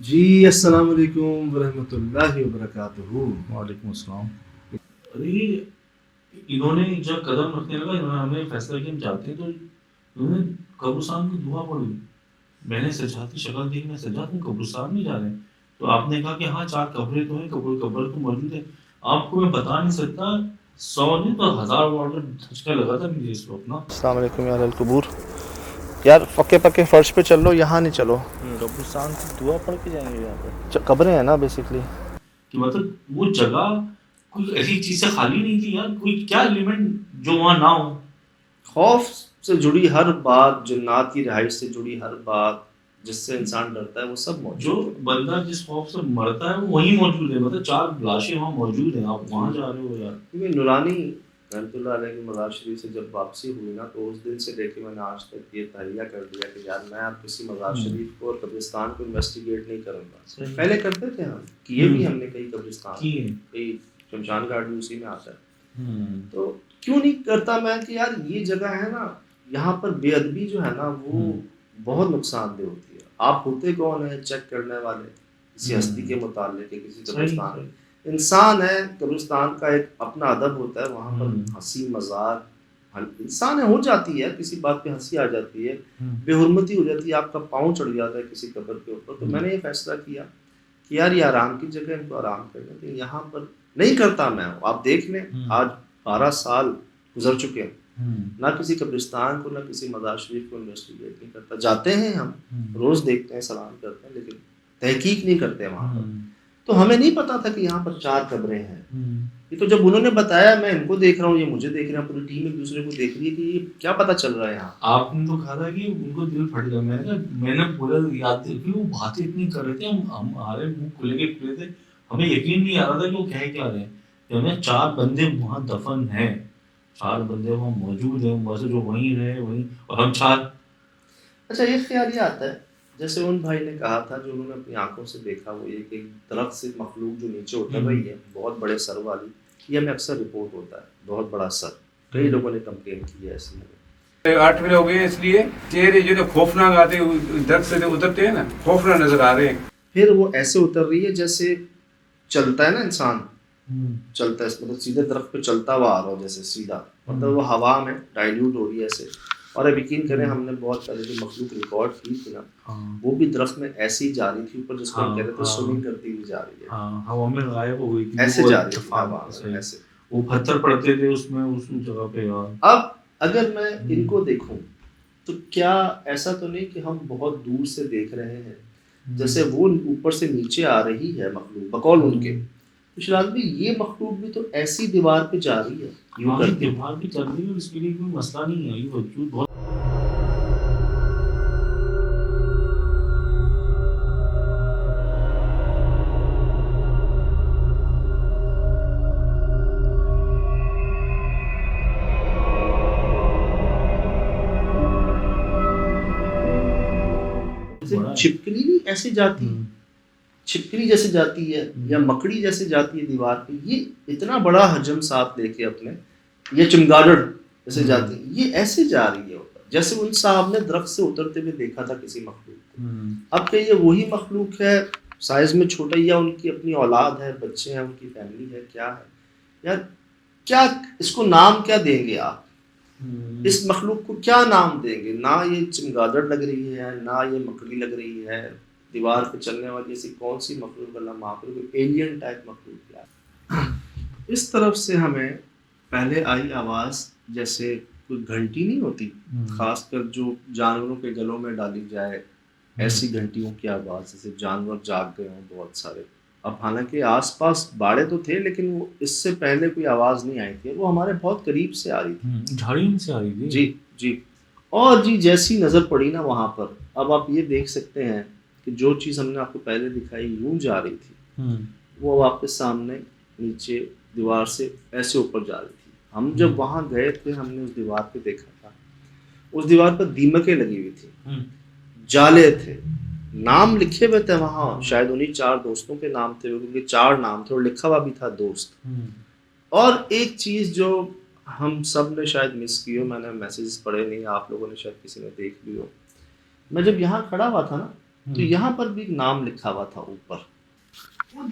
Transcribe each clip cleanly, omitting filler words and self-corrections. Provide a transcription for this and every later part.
جی السلام علیکم ورحمۃ اللہ وبرکاتہ۔ وعلیکم السلام۔ ارے انہوں نے جب قدم رکھنے لگا، انہوں نے ہمیں فیصلہ کیا ہم جاتے ہیں، تو انہوں نے قبرستان کی دعا پڑھی۔ میں نے سجاد کی شکل دیکھی، میں سجاد تم قبرستان میں جا رہے ہیں؟ تو آپ نے کہا کہ ہاں 4 قبریں تو ہیں، قبر تو موجود ہے۔ آپ کو میں بتا نہیں سکتا، 100 نہیں تو 1000 واٹر دھچکا لگا تھا مجھے اس وقت نا۔ السلام علیکم یار القبور، یار پکے پکے فرش پہ چل لو، یہاں نہیں چلو۔ قبرستان کی دعا پڑھ کے جائیں گے یہاں پر؟ قبریں ہیں نا بیسکلی، کہ مطلب وہ جگہ کوئی ایسی چیز سے خالی نہیں تھی یار، کوئی کیا ایلیمنٹ جو وہاں نہ ہو۔ خوف سے جڑی ہر بات، جنات کی رہائش سے جڑی ہر بات جس سے انسان ڈرتا ہے وہ سب موجود جو ہے۔ بندہ جس خوف سے مرتا ہے وہ وہیں موجود ہے، مطلب 4 لاشیں وہاں موجود ہیں، آپ وہاں جا رہے ہو یار۔ کیونکہ نورانی رحمۃ اللہ علیہ کی مزار شریف سے جب واپسی ہوئی نا، تو اس دن سے لے کے میں نے آج تک یہ تہیہ کر دیا کہ یار میں اب کسی مزار شریف کو اور قبرستان کو انویسٹیگیٹ نہیں کروں گا۔ پہلے کرتے تھے ہم، کیے بھی ہم نے کئی قبرستان، کئی شمشان گھاٹ بھی اسی میں آتا ہے، تو کیوں نہیں کرتا میں کہ یار یہ جگہ ہے نا، یہاں پر بے ادبی جو ہے نا وہ بہت نقصان دہ ہوتی ہے۔ آپ ہوتے کون ہیں چیک کرنے والے کسی ہستی کے متعلق ہے، کسی قبرستان میں انسان ہے، قبرستان کا ایک اپنا ادب ہوتا ہے، وہاں پر ہنسی مذاق انسان ہو جاتی ہے، کسی بات پہ ہنسی آ جاتی ہے، بے حرمتی ہو جاتی ہے، آپ کا پاؤں چڑھ جاتا ہے کسی قبر کے اوپر۔ تو میں نے یہ فیصلہ کیا کہ یار یہ آرام کی جگہ، ان کو آرام کرنا، لیکن یہاں پر نہیں کرتا میں۔ آپ دیکھ لیں آج 12 سال گزر چکے ہیں، نہ کسی قبرستان کو نہ کسی مزار شریف کو انویسٹیگیٹ نہیں کرتا۔ جاتے ہیں ہم روز دیکھتے ہیں، سلام کرتے ہیں، لیکن تحقیق نہیں کرتے وہاں پر۔ تو ہمیں نہیں پتا تھا کہ یہاں پر 4 قبریں ہیں۔ یہ تو جب انہوں نے بتایا، میں ان کو دیکھ رہا ہوں، یہ مجھے دیکھ رہے ہیں، پوری ٹیم ایک دوسرے کو دیکھ رہی ہے کہ یہ کیا پتا چل رہا ہے یہاں۔ آپ نے تو کہا تھا کہ ان کو دل پھٹ گیا، میں نے پورا یاد دیکھی، وہ باتیں اتنی کر رہے تھے، ہم ہمارے منہ کھلے تھے، ہمیں یقین نہیں آ رہا تھا کہ وہ کہہ کیا رہے ہیں۔ کہ ہمیں 4 بندے وہاں دفن ہیں، 4 بندے وہاں موجود ہیں، بس جو وہیں رہے وہیں، اور ہم 4۔ اچھا یہ خیال یہ آتا ہے، جیسے ان بھائی نے کہا تھا جو انہوں نے اپنی آنکھوں سے دیکھا، وہ یہ کہ درخت سے مخلوق جو نیچے اتر رہی ہے بہت بڑے سر والی، یہ ہمیں اکثر رپورٹ ہوتا ہے، بہت بڑا سر، کئی لوگوں نے کمپلین کی ہے ایسی۔ 8 مہینے ہو گئے ہیں، اس لیے چہرے جو خوفناک آتے ہیں، درد سے اترتے ہیں نا، خوفناک نظر آ رہے ہیں۔ پھر وہ ایسے اتر رہی ہے جیسے چلتا ہے نا انسان، چلتا ہے مطلب سیدھے درخت پہ چلتا ہوا آ رہا ہو، جیسے سیدھا، مطلب وہ ہوا میں ڈائلیوٹ ہو رہی ہے ایسے۔ اور اب یقین کریں ہم نے بہت پہلے جو مخلوق ریکارڈ کی تھی نا، وہ بھی درخت میں ایسے ہی جا رہی تھی اوپر، جس کو ہم کہہ رہے تھے سوئمنگ کرتی ہوئی جا رہی ہے، ہوا میں غائب ہو گئی تھی، ایسے جا رہی تھی ہوا میں ایسے۔ وہ پتھر پڑتے تھے اس میں، اس جگہ پہ یار۔ اب اگر میں ان کو دیکھوں تو کیا ایسا تو نہیں کہ ہم بہت دور سے دیکھ رہے ہیں، جیسے وہ اوپر سے نیچے آ رہی ہے مخلوق بقول ان کے، تو شاید بھی یہ مخلوق بھی تو ایسی دیوار پہ جا رہی ہے، یوں کر کے دیوار بھی چل رہی ہے، اس کے لیے کوئی مسئلہ نہیں ہے، یہ وجود بہت چھپکلی نہیں ایسے جاتی، چھپکلی جیسے جاتی ہے یا مکڑی جیسے جاتی ہے دیوار پہ، یہ اتنا بڑا حجم ساتھ لے کے اپنے، یہ چمگادڑ جیسے جاتی ہے، یہ ایسے جا رہی ہے اوپر، جیسے ان صاحب نے درخت سے اترتے ہوئے دیکھا تھا کسی مخلوق کو۔ اب کہ یہ وہی مخلوق ہے، سائز میں چھوٹا، یا ان کی اپنی اولاد ہے، بچے ہیں، ان کی فیملی ہے، کیا ہے یار؟ کیا اس کو نام کیا دیں گے آپ؟ اس مخلوق کو کیا نام دیں گے؟ نہ یہ چمگادڑ لگ رہی ہے، نہ یہ مکڑی لگ رہی ہے، دیوار پہ چلنے والی ایسی کون سی مخلوق، اللہ معاف کرے، کوئی ایلین ٹائپ مخلوق کیا؟ اس طرف سے ہمیں پہلے آئی آواز جیسے کوئی گھنٹی نہیں ہوتی، خاص کر جو جانوروں کے گلوں میں ڈالی جائے، ایسی گھنٹیوں کی آواز، جیسے جانور جاگ گئے ہوں بہت سارے۔ اب حالانکہ آس پاس باڑے تو تھے، لیکن وہ اس سے پہلے کوئی آواز نہیں آئی تھی، وہ ہمارے بہت قریب سے آ رہی تھی، جھاڑی سے آ رہی تھی۔ جی جی۔ اور جی جیسی نظر پڑی نا وہاں پر، اب آپ یہ دیکھ سکتے ہیں کہ جو چیز ہم نے آپ کو پہلے دکھائی یوں جا رہی تھی، وہ آپ کے سامنے نیچے دیوار سے ایسے اوپر جا رہی تھی۔ ہم جب وہاں گئے تھے، ہم نے اس دیوار پہ دیکھا تھا، اس دیوار پر دیمکیں لگی ہوئی تھی، جالے تھے، نام لکھے ہوئے تھے وہاں، شاید انہیں 4 دوستوں کے نام تھے، کیونکہ 4 نام تھے اور لکھا ہوا بھی تھا دوست۔ اور ایک چیز جو ہم سب نے شاید مس کی ہو، میں نے میسیجز پڑھے نہیں، آپ لوگوں نے شاید کسی نے دیکھ لی ہو، میں جب یہاں کھڑا ہوا تھا نا، تو یہاں پر بھی ایک نام لکھا ہوا تھا اوپر.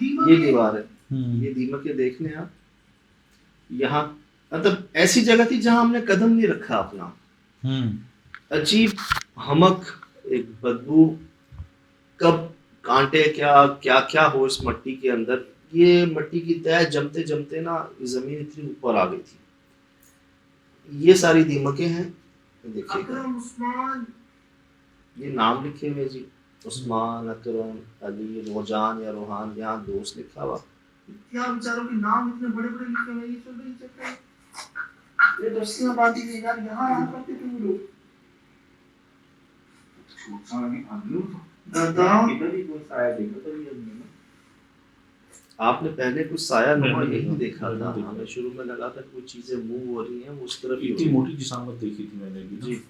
یہ دیوار ہے, یہ دیمک دیکھنے آپ, یہاں مطلب ایسی جگہ تھی جہاں ہم نے قدم نہیں رکھا اپنا. عجیب ہمک, ایک بدبو, کب کانٹے کیا کیا ہو اس مٹی کے اندر. یہ مٹی کی تہ جمتے جمتے نا زمین اتنی اوپر آ گئی تھی. یہ ساری دیمکیں ہیں, دیکھیے یہ نام لکھے ہوئے جی, عثمان, اکرم, علی, نورجان یا روحان, یہاں دوست لکھا ہوا. کیا بیچاروں کے نام اتنے بڑے بڑے لکھے ہوئے, یہ چل رہی چکر یہ دوستیاں باندھی گئی یار. یہاں آ کرتے تھے وہ لوگ. آپ نے پہلے کچھ سایہ نما یہی دیکھا تھا, ہمیں شروع میں لگا تھا کوئی چیزیں موو ہو رہی ہیں, وہ اس طرف اتنی موٹی جسامت دیکھی تھی میں نے بھی جی.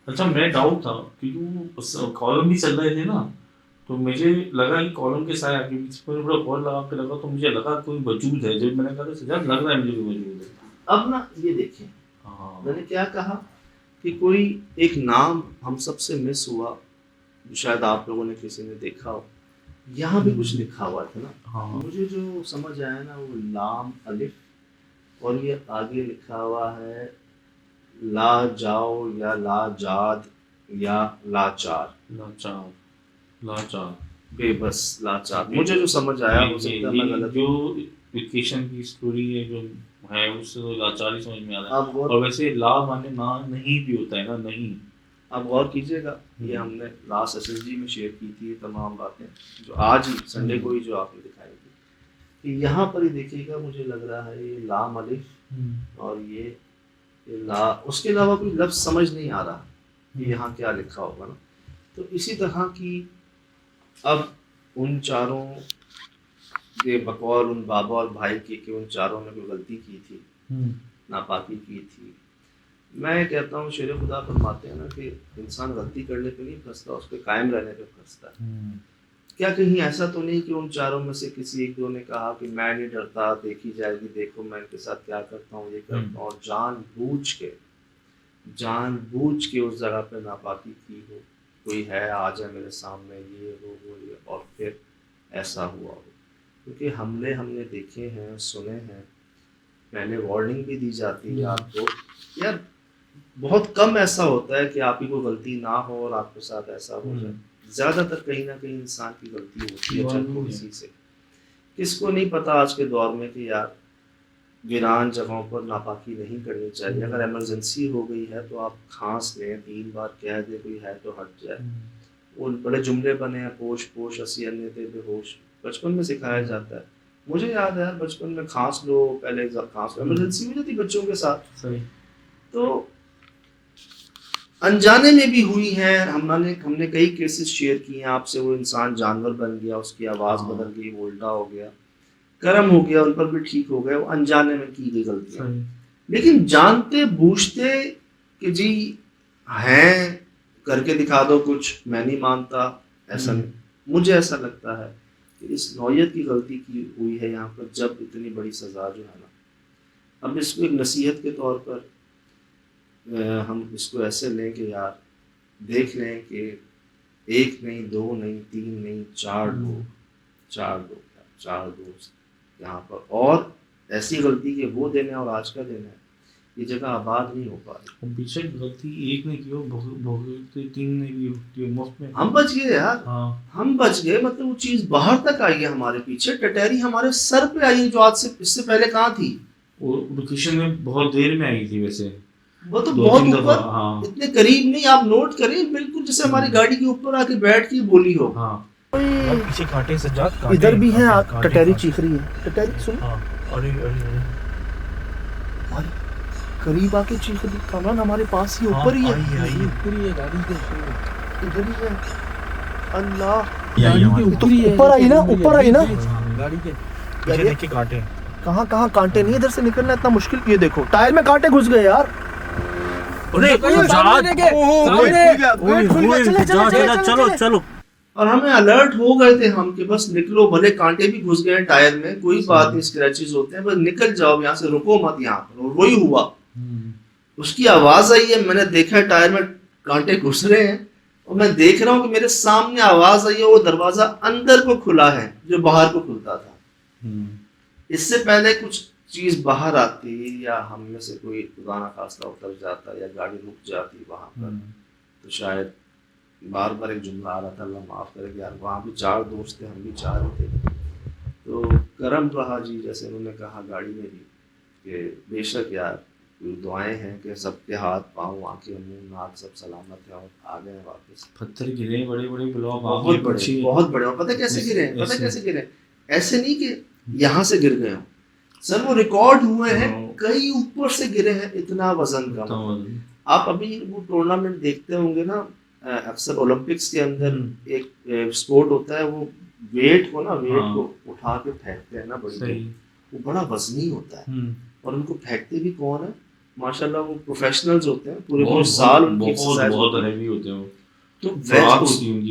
اچھا میں ڈاؤٹ تھا کیونکہ وہ کالم بھی چل رہے تھے نا, تو مجھے لگا کہ کالم کے سایہ کے بیچ میں بڑا غور لگا کے لگا, تو مجھے لگا کوئی وجود ہے. جب میں نے کہا سجاد لگ رہا ہے مجھے کوئی وجود ہے. اب نا یہ دیکھیں میں نے کیا کہا کہ کوئی ایک نام ہم سب سے مس ہوا, شاید آپ لوگوں نے کسی نے دیکھا ہو. یہاں بھی کچھ لکھا ہوا تھا نا, مجھے جو سمجھ آیا نا وہ لام الف, اور یہ آگے لکھا ہوا ہے لا جاؤ یا لا جاد یا لاچار. لاچار بے بس لاچار. مجھے جو سمجھ آیا ہو سکتا ہے میں غلط. جو ویکیشن کی اسٹوری ہے جو ہے اس سے تو لاچار ہی سمجھ میں آ رہا ہے. آپ اور ویسے لا مانے نہ نہیں بھی ہوتا ہے نا, نہیں. آپ غور کیجیے گا, یہ ہم نے لاسٹ SSG میں شیئر کی تھی یہ تمام باتیں جو آج ہی سنڈے کو ہی جو آپ نے دکھائی تھی. کہ یہاں پر ہی دیکھیے گا مجھے لگ رہا ہے یہ لام الف اور یہ لا, اس کے علاوہ کوئی لفظ سمجھ نہیں آ رہا کہ یہاں کیا لکھا ہوگا نا. تو اسی طرح کی اب ان چاروں کے بقول ان بابا اور بھائی کی کہ ان چاروں نے کوئی غلطی کی تھی, ناپاکی کی تھی. میں کہتا ہوں شیر خدا فرماتے ہیں نا کہ انسان غلطی کرنے پہ نہیں پھنستا, اس پہ قائم رہنے پہ پھنستا ہے. کیا کہیں ایسا تو نہیں کہ ان چاروں میں سے کسی ایک دو نے کہا کہ میں نہیں ڈرتا, دیکھی جائے گی, دیکھو میں ان کے ساتھ کیا کرتا ہوں, یہ کرتا ہوں, اور جان بوجھ کے اس جگہ پہ ناپاکی کی ہو, کوئی ہے آ جائے میرے سامنے, یہ ہو وہ یہ, اور پھر ایسا ہوا ہو. کیونکہ حملے ہم نے دیکھے ہیں, سنے ہیں, پہلے وارننگ بھی دی جاتی ہے آپ کو. یار بہت کم ایسا ہوتا ہے کہ آپ کی کوئی غلطی نہ ہو اور آپ کے ساتھ ایسا ہو جائے. زیادہ تر کہیں نہ کہیں انسان کی غلطی ہوتی ہے تھوڑی سی سے. کس کو نہیں پتا آج کے دور میں کہ یار ویران جگہوں پر ناپاکی نہیں کرنی چاہیے. اگر ایمرجنسی ہو گئی ہے تو آپ کھانس لیں, 3 بار کہہ دیں کوئی ہے تو ہٹ جائے. وہ بڑے جملے بنے ہیں, پوش پوش اسی انے تھے بے ہوش, بچپن میں سکھایا جاتا ہے. مجھے یاد ہے یار بچپن میں کھانس لو, پہلے کھانس لو, ایمرجنسی ہو جاتی بچوں کے ساتھ. تو انجانے میں بھی ہوئی ہیں. ہم نے کئی کیسز شیئر کیے ہیں آپ سے. وہ انسان جانور بن گیا, اس کی آواز بدل گئی, وہ الٹا ہو گیا, کرم ہو گیا, ان پر بھی ٹھیک ہو گیا. وہ انجانے میں کی گئی غلطیاں. لیکن جانتے بوجھتے کہ جی ہیں, کر کے دکھا دو کچھ, میں نہیں مانتا, ایسا نہیں. مجھے ایسا لگتا ہے کہ اس نوعیت کی غلطی کی ہوئی ہے یہاں پر, جب اتنی بڑی سزا جو ہے نا, اب اس کو ایک نصیحت کے طور پر ہم اس کو ایسے لیں کہ یار دیکھ لیں کہ 1 نہیں 2 نہیں 3 نہیں 4 دوست یہاں پر, اور ایسی غلطی کہ وہ دن ہے اور آج کا دن ہے, یہ جگہ آباد نہیں ہو پا رہی. بے شک غلطی ایک نے کی ہو, 3 نے بھی ہوتی ہے مفت میں. ہم بچ گئے یار, ہم بچ گئے. مطلب وہ چیز باہر تک آئی ہے ہمارے پیچھے, ٹٹیری ہمارے سر پہ آئی ہے جو آج سے اس سے پہلے کہاں تھی. وہ لوکیشن میں بہت دیر میں آئی تھی ویسے, وہ تو بہت اوپر, اتنے قریب نہیں. آپ نوٹ کریں بالکل جیسے ہماری گاڑی کے اوپر آ کے بیٹھ کے بولی ہو. پیچھے کانٹے سجاد, ادھر بھی ہے, ٹٹیری چیخ رہی ہے. ٹٹیری سن, قریب آ کے چیخ رہی. کامران ہمارے پاس ہی اوپر ہی ہے, ادھر ہی ہے. اللہ, اوپر آئی نا, اوپر آئی نا گاڑی کے پیچھے. دیکھ کے کانٹے کہاں کانٹے نہیں, ادھر سے نکلنا اتنا مشکل. یہ دیکھو ٹائر میں کانٹے گھس گئے یار. چلو. اور ہمیں الرٹ ہو گئے تھے ہم کہ بس نکلو, بھلے کانٹے بھی گھس گئے ٹائر میں, کوئی بات نہیں, اسکریچز ہوتے ہیں, بس نکل جاؤ یہاں سے, رکو مت یہاں پر. اور وہی ہوا, اس کی آواز آئی ہے, میں نے دیکھا ٹائر میں کانٹے گھس رہے ہیں, اور میں دیکھ رہا ہوں کہ میرے سامنے آواز آئی ہے, وہ دروازہ اندر کو کھلا ہے جو باہر کو کھلتا تھا. اس سے پہلے کچھ چیز باہر آتی یا ہم میں سے کوئی خدا نہ خواستہ اتر جاتا یا گاڑی رک جاتی وہاں پر, تو شاید بار بار ایک جملہ آ رہا تھا, اللہ معاف کرے کہ یار وہاں بھی 4 دوست تھے, ہم بھی 4 تھے. تو کرم رہا جی, جیسے انہوں نے کہا گاڑی میں بھی, کہ بے شک یار دعائیں ہیں کہ سب کے ہاتھ پاؤں آنکھیں منہ ناک سب سلامت ہیں اور آ گئے واپس. پتھر گرے بڑے بڑے بلاک, بہت بڑے. اور پتہ کیسے گرے, پتہ کیسے گرے, ایسے نہیں کہ یہاں سے گر گئے ہوں سر, وہ ریکارڈ ہوئے ہیں کئی اوپر سے گرے ہیں, اتنا وزن کا. آپ ابھی وہ ٹورنامنٹ دیکھتے ہوں گے نا, اکثر اولمپکس کے اندر ایک اسپورٹ ہوتا ہے, وہ ویٹ کو اٹھا کے پھینکتے ہیں نا, بڑی وہ بڑا وزنی ہوتا ہے, اور ان کو پھینکتے بھی کون ہے ماشاءاللہ, وہ پروفیشنلز ہوتے ہیں, پورے سال ان کی ایکسرسائز ہوتی ہے. تو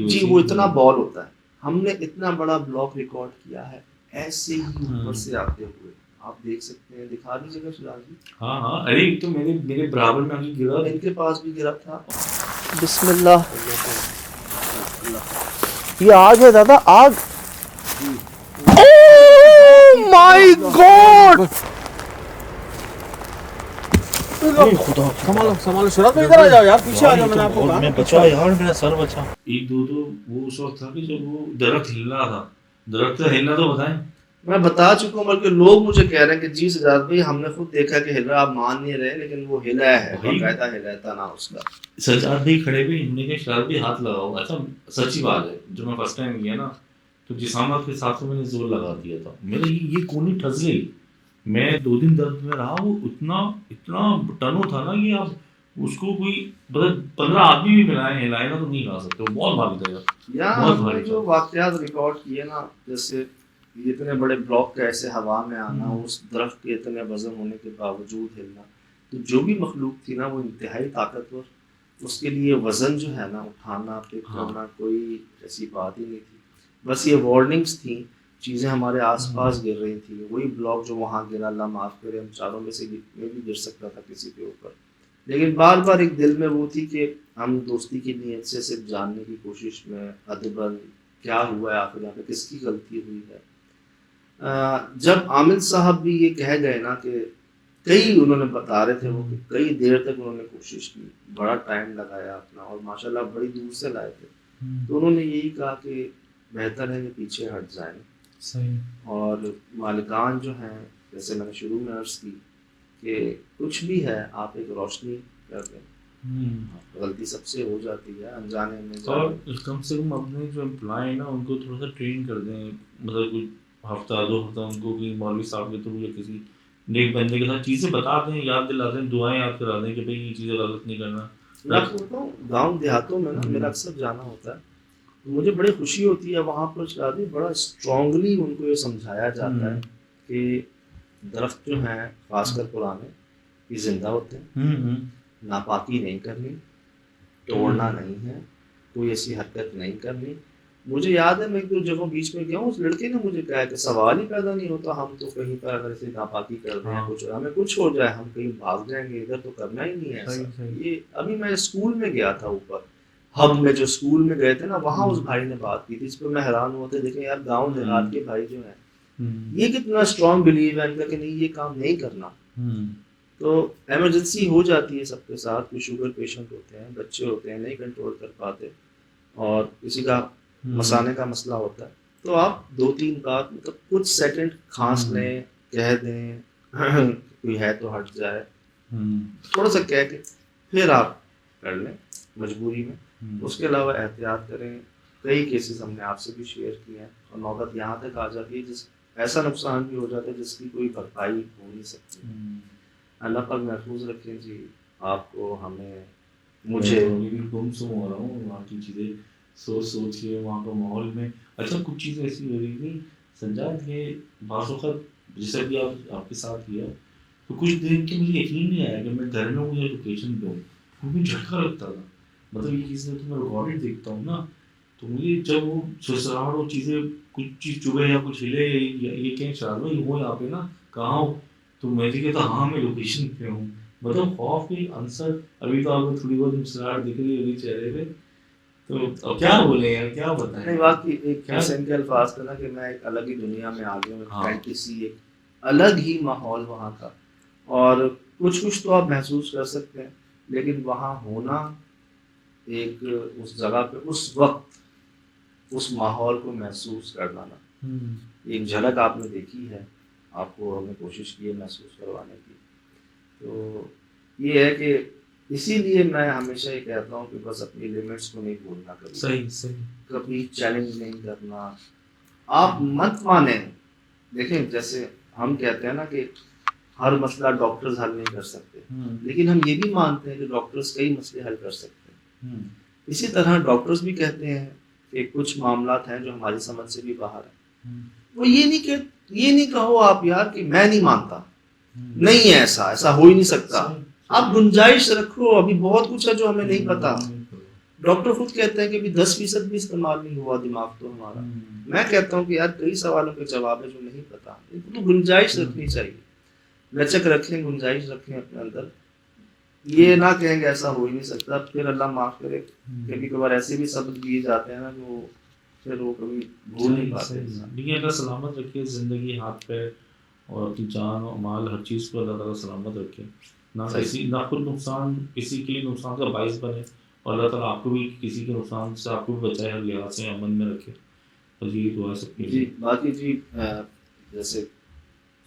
جی وہ اتنا بال ہوتا ہے. ہم نے اتنا بڑا بلاک ریکارڈ کیا ہے ایسے ہی اوپر سے آتے ہوئے, آپ دیکھ سکتے ہیں, دکھا دیجیے گا شراز جی. ہاں ارے تو میرے برابر میں آگے گرا, ان کے پاس بھی گرا تھا. بسم اللہ. یہ آگ ہے دادا, آگ. اوہ مائی گاڈ, سنبھالو شراز بھائی, ادھر آ جاؤ یار, پیچھے آ جاؤ, میں نے آپ کو کہا. میں بچا یار, میرا سر بچا. ایک دو تو وہ اس وقت تھا کہ جب وہ درخت ہل رہا تھا. درخت ہلنا تو بتائیں, میں بتا چکا ہوں, بلکہ لوگ مجھے کہہ رہے ہیں کہ جی سجاد بھائی ہم نے خود دیکھا کہ ہل رہا, آپ مان نہیں رہے, لیکن وہ ہلا ہے, باقاعدہ ہلا تھا نا اس کا. سجاد بھائی کھڑے بھی, ہم نے کہا شراد بھی ہاتھ لگاؤ. اچھا سچی بات ہے, جو میں فرسٹ ٹائم گیا نا تو جسامت کے حساب سے میں نے زور لگا دیا تھا, میرے یہ کونی ٹھس گئی. میں 2 دن درد میں رہا, وہ اتنا ٹنو تھا نا کہ آپ اس کو کوئی 15 آدمی بھی ہلائے نا تو نہیں کھا سکتے, وہ بہت بھاری تھا یار. جو واقعات ریکارڈ کیے نا, جیسے اتنے بڑے بلاک کا ایسے ہوا میں آنا, اس درخت کے اتنے وزن ہونے کے باوجود ہلنا, تو جو بھی مخلوق تھی نا وہ انتہائی طاقتور. اس کے لیے وزن جو ہے نا اٹھانا پک کرنا کوئی ایسی بات ہی نہیں تھی. بس یہ وارننگس تھیں, چیزیں ہمارے آس پاس گر رہی تھیں. وہی بلاک جو وہاں گرا, اللہ معاف کرے, ہم 4 میں سے میں بھی گر سکتا تھا کسی کے اوپر. لیکن بار بار ایک دل میں وہ تھی کہ ہم دوستی کی نیت سے صرف جاننے کی کوشش میں ادباً کیا ہوا ہے, آخر یہاں پہ کس کی غلطی ہوئی ہے. جب عامل صاحب بھی یہ کہہ گئے نا کہ کئی, انہوں نے بتا رہے تھے وہ کہ کئی دیر تک انہوں نے کوشش کی, بڑا ٹائم لگایا اپنا, اور ماشاءاللہ بڑی دور سے لائے تھے, تو انہوں نے یہی کہا کہ بہتر ہے کہ پیچھے ہٹ جائیں. اور مالکان جو ہیں, جیسے میں نے شروع میں عرض کی کہ کچھ بھی ہے آپ ایک روشنی کر دیں, غلطی سب سے ہو جاتی ہے انجانے میں. اور کم سے کم اپنے جو امپلائی نا ان کو تھوڑا سا ٹرین کر دیں, مطلب کچھ ہفتہ 2 ہفتہ ان کو کہ مولوی صاحب کے تھرو یا کسی نیک بندے کے ساتھ چیزیں بتا دیں, یاد دلا دیں, دعائیں یاد کرا دیں کہ بھائی یہ چیزیں غلط نہیں کرنا. میں بولتا ہوں گاؤں دیہاتوں میں نا میرا اکثر جانا ہوتا ہے, مجھے بڑی خوشی ہوتی ہے وہاں پر شادی بڑا اسٹرانگلی ان کو یہ سمجھایا جاتا ہے کہ درخت جو ہیں خاص کر پرانے یہ زندہ ہوتے ہیں, ناپاکی نہیں کرنی, توڑنا نہیں ہے, کوئی ایسی حرکت نہیں کرنی. مجھے یاد ہے میں 2 جگہوں بیچ میں گیا ہوں, اس لڑکے نے مجھے کہا کہ سوال ہی پیدا نہیں ہوتا, ہم تو کہیں پر اگر ایسے ناپاکی کر دیں, کچھ ہمیں کچھ ہو جائے, ہم کہیں بھاگ جائیں گے, ادھر تو کرنا ہی نہیں ہے ایسا. یہ ابھی میں اسکول میں گیا تھا اوپر, ہم میں جو اسکول میں گئے تھے نا, وہاں اس بھائی نے بات کی تھی, اس پہ میں حیران ہوا تھا. دیکھیں یار گاؤں دیہات کے بھائی جو ہیں یہ کتنا اسٹرانگ بلیو ہے ان کا کہ نہیں یہ کام نہیں کرنا. تو ایمرجنسی ہو جاتی ہے سب کے ساتھ, کوئی شوگر پیشنٹ ہوتے ہیں, بچے ہوتے ہیں نہیں کنٹرول کر پاتے, اور کسی کا مسانے کا مسئلہ ہوتا ہے, تو آپ 2-3 بار مطلب کچھ سیکنڈ کھانس لیں, کہہ دیں کوئی ہے تو ہٹ جائے, تھوڑا سا کہہ کے پھر آپ کر لیں مجبوری میں. اس کے علاوہ احتیاط کریں. کئی کیسز ہم نے آپ سے بھی شیئر کیے ہیں, اور نوبت یہاں تک آ جاتی ہے جس ایسا نقصان بھی ہو جاتا ہے جس کی کوئی بھرپائی ہو نہیں سکتی. اللہ پاک محفوظ رکھیں جی آپ کو, ہمیں, مجھے. گم سم ہو رہا ہوں وہاں کی چیزیں سوچ کے, وہاں کا ماحول میں. اچھا کچھ چیزیں ایسی ہو رہی تھی سنجاد, یہ بعض وقت جیسے بھی آپ کے ساتھ کیا تو کچھ دن کے مجھے یقین نہیں آیا کہ میں گھر میں ہوں یا لوکیشن پہ ہوں, کیونکہ جھٹکا لگتا تھا. مطلب یہ چیزیں تو میں ریکارڈڈ دیکھتا ہوں نا, تو مجھے جب وہ سسراہٹ وہ چیزیں کچھ چیز چبھے یا کچھ ہلے, یہ کہیں شاید بھائی ہو یہاں پہ نا, کہاں ہو, تو میں نے کہتا ہاں میں لوکیشن پہ ہوں. مطلب خوف کی عنصر ابھی تو آپ کو تھوڑی بہت مسکراہٹ دکھ رہی ہوگی چہرے پہ, تو اب کیا بولے یار، کیا بتائیں. نہیں واقعی ایک کیا؟ حسین کے الفاظ تھے نا کہ میں ایک الگ ہی دنیا میں آ گیا ہوں، ہاں. فینٹیسی، ایک الگ ہی ماحول وہاں کا، اور کچھ تو آپ محسوس کر سکتے ہیں، لیکن وہاں ہونا ایک اس جگہ پہ اس وقت اس ماحول کو محسوس کرنا نا، ایک جھلک آپ نے دیکھی ہے، آپ کو ہم نے کوشش کی ہے محسوس کروانے کی. تو یہ ہے کہ اسی لیے میں ہمیشہ یہ کہتا ہوں کہ بس اپنی لمٹس کو نہیں بھولنا کبھی، صحیح. کبھی چیلنج نہیں کرنا. آپ مت مانیں، دیکھیں جیسے ہم کہتے ہیں نا کہ ہر مسئلہ ڈاکٹرز حل نہیں کر سکتے، لیکن ہم یہ بھی مانتے ہیں کہ ڈاکٹرز کئی مسئلے حل کر سکتے ہیں. اسی طرح ڈاکٹرز بھی کہتے ہیں کہ کچھ معاملات ہیں جو ہماری سمجھ سے بھی باہر ہیں. وہ یہ نہیں کہو آپ یار کہ میں نہیں مانتا، نہیں ہے ایسا ہو ہی نہیں سکتا. آپ گنجائش رکھو، ابھی بہت کچھ ہے جو ہمیں نہیں پتا. ڈاکٹر خود کہتے ہیں کہ ابھی 10% بھی استعمال نہیں ہوا دماغ تو ہمارا. میں کہتا ہوں کہ یار کئی سوالوں کے جواب ہے جو نہیں پتا، تو گنجائش رکھنی چاہیے، لچک رکھیں، گنجائش رکھیں اپنے اندر. یہ نہ کہیں گے ایسا ہو ہی نہیں سکتا، پھر اللہ معاف کرے کبھی کبھار ایسے بھی سبق دیے جاتے ہیں نا جو پھر وہ کبھی بھول نہیں پاتے. لیکن اللہ سلامت رکھے زندگی، ہاتھ پیر اور اپنی جان اور مال، ہر چیز کو اللہ تعالیٰ سلامت رکھے، نہ خود نقصان کسی کے لیے نقصان کا باعث بنے، اور اللہ تعالیٰ آپ کو بھی کسی کے نقصان سے آپ کو بھی بچائے، ہر لحاظ سے امن میں رکھے. اور یہی دعا سب کے لیے. باقی جیسے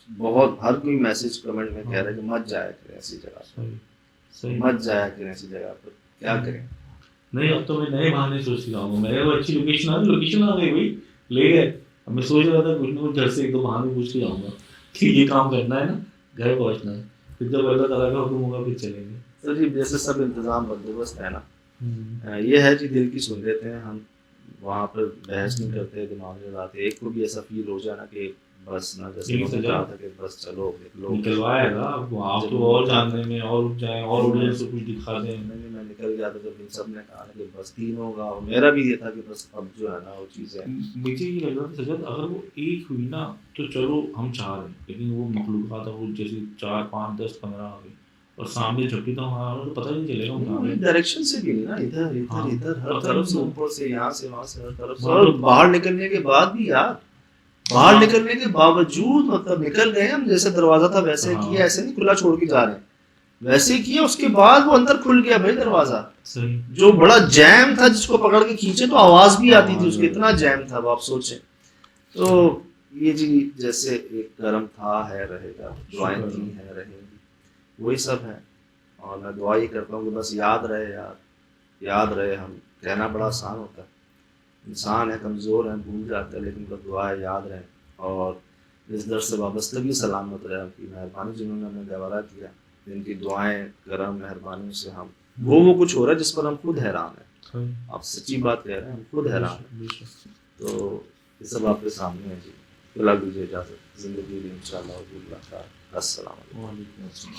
بہت ہر کوئی میسج کمنٹ میں کہہ رہا ہے کہ مت جایا کریں ایسی جگہ پر، مت جایا کریں ایسی جگہ پر. کیا کریں؟ نہیں اب تو میں نئے بہانے سوچ رہا ہوں. میرے وہ اچھی لوکیشن آ گئی بھائی، لے گئے. اب میں سوچ رہا تھا کچھ نہ کچھ گھر سے ایک دو بہانے پوچھ کے جاؤں گا کہ یہ کام کرنا ہے نا، گھر پہنچنا ہے، پھر جب اللہ تعالیٰ کا حکم ہوگا پھر چلیں گے. تو جی جیسے سب انتظام بندوبست ہے نا، یہ ہے جی دل کی سن لیتے ہیں ہم، وہاں پر بحث نہیں کرتے، دماغ میں لگاتے. ایک کو بھی ایسا فیل ہو جائے نا کہ بس نا، جیسے انہوں نے کہا تھا کہ بس چلو نکلوایا گا آپ تو، اور جاننے میں اور اٹھ جائیں اور اڑنے سے کچھ دکھا دیں. میں نکل گیا تھا جب ان سب نے کہا کہ بس 3 ہوگا، اور میرا بھی یہ تھا کہ بس اب جو ہے نا وہ چیزیں. مجھے یہ لگ رہا تھا سجاد اگر وہ ایک ہوئی نا تو چلو ہم 4 ہیں، لیکن وہ مخلوقات وہ جیسے 4 5 10 15 آ گئی اور سامنے جھپٹی تو ہمارا تو پتہ نہیں چلے گا. ڈائریکشن سے بھی نہیں نا، ادھر ہر طرف سے، اوپر سے، یہاں سے وہاں سے، ہر طرف سے. اور باہر نکلنے کے بعد بھی یار، باہر نکلنے کے باوجود مطلب نکل گئے ہم، جیسے دروازہ تھا ویسے کیا، ایسے نہیں کھلا چھوڑ کے جا رہے ہیں، ویسے کیا. اس کے بعد وہ اندر کھل گیا بھائی دروازہ، جو بڑا جیم تھا جس کو پکڑ کے کھینچے تو آواز بھی آتی تھی اس کے، اتنا جیم تھا وہ، آپ سوچیں. تو یہ جی جیسے ایک کرم تھا، ہے، رہے گا، دعائیں تھی ہیں، رہیں گی، وہی سب ہیں. اور میں دعا ہی کرتا ہوں کہ بس یاد رہے یار، یاد رہے. ہم کہنا بڑا آسان ہوتا ہے، انسان ہے، کمزور ہیں، بھول جاتے ہیں، لیکن بس دعا ہے یاد رہے. اور اس در سے وابستگی سلامت رہے. آپ کی مہربانی جنہوں نے ہمیں گوارا کیا، جن کی دعائیں کرم مہربانی سے ہم وہ کچھ ہو رہا ہے جس پر ہم خود حیران ہیں. آپ سچی بات کہہ رہے ہیں، ہم خود حیران ہیں. تو یہ سب آپ کے سامنے ہے جی. اللہ دیجیے اجازت، زندگی بھی انشاءاللہ. السلام علیکم.